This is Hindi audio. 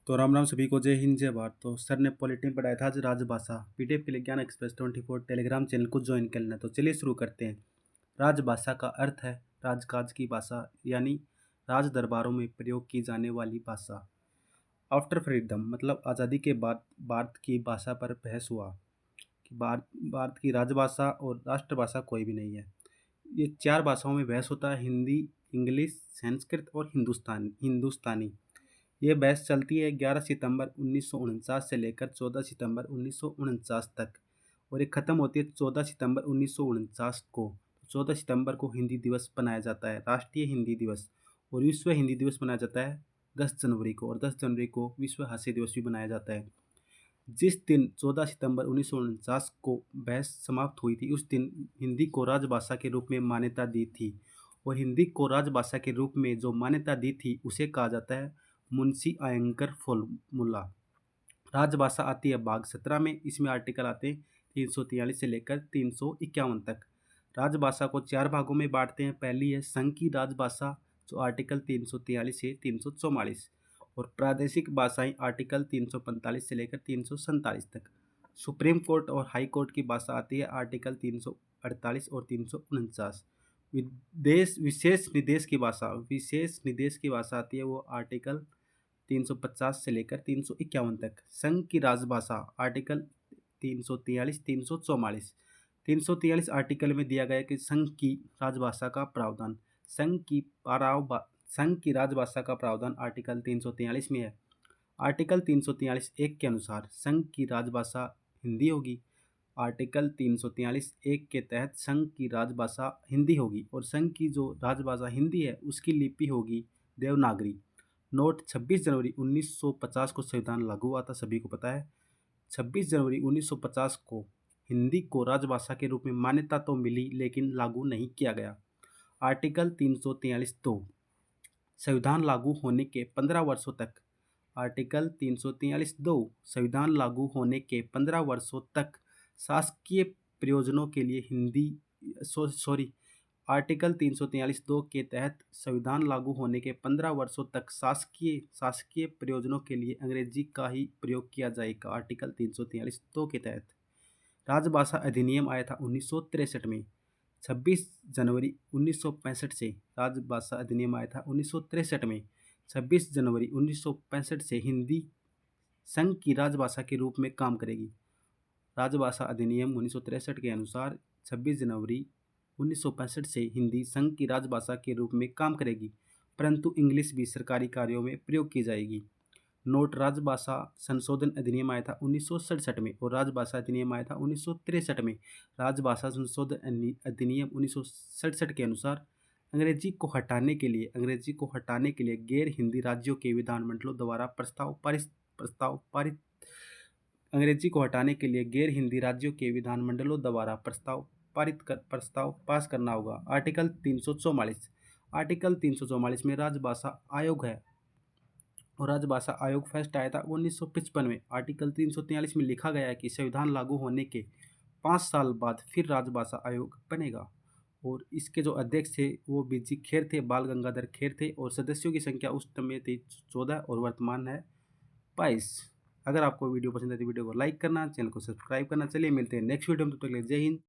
तो राम राम सभी को, जय हिंद जय भारत। तो सर ने पॉलिटी में पढ़ाया था आज राजभाषा। पीडीएफ के लिए ज्ञान एक्सप्रेस 24 टेलीग्राम चैनल को ज्वाइन कर लेना। तो चलिए शुरू करते हैं। राजभाषा का अर्थ है राजकाज की भाषा, यानी राज दरबारों में प्रयोग की जाने वाली भाषा। आफ्टर फ्रीडम मतलब आज़ादी के बाद भारत की भाषा पर बहस हुआ कि भारत की राजभाषा और राष्ट्रभाषा कोई भी नहीं है। ये चार भाषाओं में बहस होता है: हिंदी, इंग्लिश, संस्कृत और हिंदुस्तानी। ये बहस चलती है 11 सितंबर 1949 से लेकर 14 सितंबर 1949 तक, और ये ख़त्म होती है 14 सितंबर 1949 को। 14 सितंबर को हिंदी दिवस मनाया जाता है, राष्ट्रीय हिंदी दिवस। और विश्व हिंदी दिवस मनाया जाता है 10 जनवरी को, और 10 जनवरी को विश्व हास्य दिवस भी मनाया जाता है। जिस दिन 14 सितंबर 1949 को बहस समाप्त हुई थी, उस दिन हिंदी को राजभाषा के रूप में मान्यता दी थी। और हिंदी को राजभाषा के रूप में जो मान्यता दी थी उसे कहा जाता है मुंशी अयंगर फॉर्मूला। राजभाषा आती है भाग 17 में। इसमें आर्टिकल आते हैं 343 से लेकर 351 तक। राजभाषा को चार भागों में बांटते हैं। पहली है संघ की राजभाषा, जो आर्टिकल 343 से 344, और प्रादेशिक भाषाएं आर्टिकल 345 से लेकर 347 तक। सुप्रीम कोर्ट और हाई कोर्ट की भाषा आती है आर्टिकल 348 और 349। विशेष निदेश की भाषा आती है वो आर्टिकल 350 से लेकर 351 तक। संघ की राजभाषा आर्टिकल 343, 344। 343 आर्टिकल में दिया गया है कि संघ की राजभाषा का प्रावधान। संघ की राजभाषा का प्रावधान आर्टिकल 343 में है। आर्टिकल 343 एक के अनुसार संघ की राजभाषा हिंदी होगी। आर्टिकल 343 एक के तहत संघ की राजभाषा हिंदी होगी, और संघ की जो राजभाषा हिंदी है उसकी लिपि होगी देवनागरी। नोट: 26 जनवरी 1950 को संविधान लागू हुआ था, सभी को पता है। 26 जनवरी 1950 को हिंदी को राजभाषा के रूप में मान्यता तो मिली, लेकिन लागू नहीं किया गया। आर्टिकल 343(2) संविधान लागू होने के 15 वर्षों तक। आर्टिकल 343(2) संविधान लागू होने के 15 वर्षों तक शासकीय प्रयोजनों के लिए आर्टिकल 343(2) के तहत संविधान लागू होने के 15 वर्षों तक शासकीय प्रयोजनों के लिए अंग्रेजी का ही प्रयोग किया जाएगा। आर्टिकल 343(2) के तहत राजभाषा अधिनियम आया था 1963 में। 26 जनवरी 1965 से राजभाषा अधिनियम आया था 1963 में। 26 जनवरी 1965 से हिंदी संघ की राजभाषा के रूप में काम करेगी। राजभाषा अधिनियम 1963 के अनुसार 26 जनवरी 1965 से हिंदी संघ की राजभाषा के रूप में काम करेगी, परंतु इंग्लिश भी सरकारी कार्यों में प्रयोग की जाएगी। नोट: राजभाषा संशोधन अधिनियम आया था 1967 में, और राजभाषा अधिनियम आया था 1963 में। राजभाषा संशोधन अधिनियम 1967 के अनुसार अंग्रेजी को हटाने के लिए गैर हिंदी राज्यों के विधानमंडलों द्वारा अंग्रेजी को हटाने के लिए गैर हिंदी राज्यों के विधानमंडलों द्वारा प्रस्ताव पास करना होगा। आर्टिकल 344 में राजभाषा आयोग है, और राजभाषा आयोग फर्स्ट आया था 1955 में। आर्टिकल 343 में लिखा गया है कि संविधान लागू होने के 5 साल बाद फिर राजभाषा आयोग बनेगा, और इसके जो अध्यक्ष थे वो बीजी खेर थे, बाल गंगाधर खेर थे, और सदस्यों की संख्या उस समय थी 14 और वर्तमान है 22। अगर आपको वीडियो पसंद है तो वीडियो को लाइक करना, चैनल को सब्सक्राइब करना। चलिए मिलते हैं नेक्स्ट वीडियो में, तब तक के लिए जय हिंद।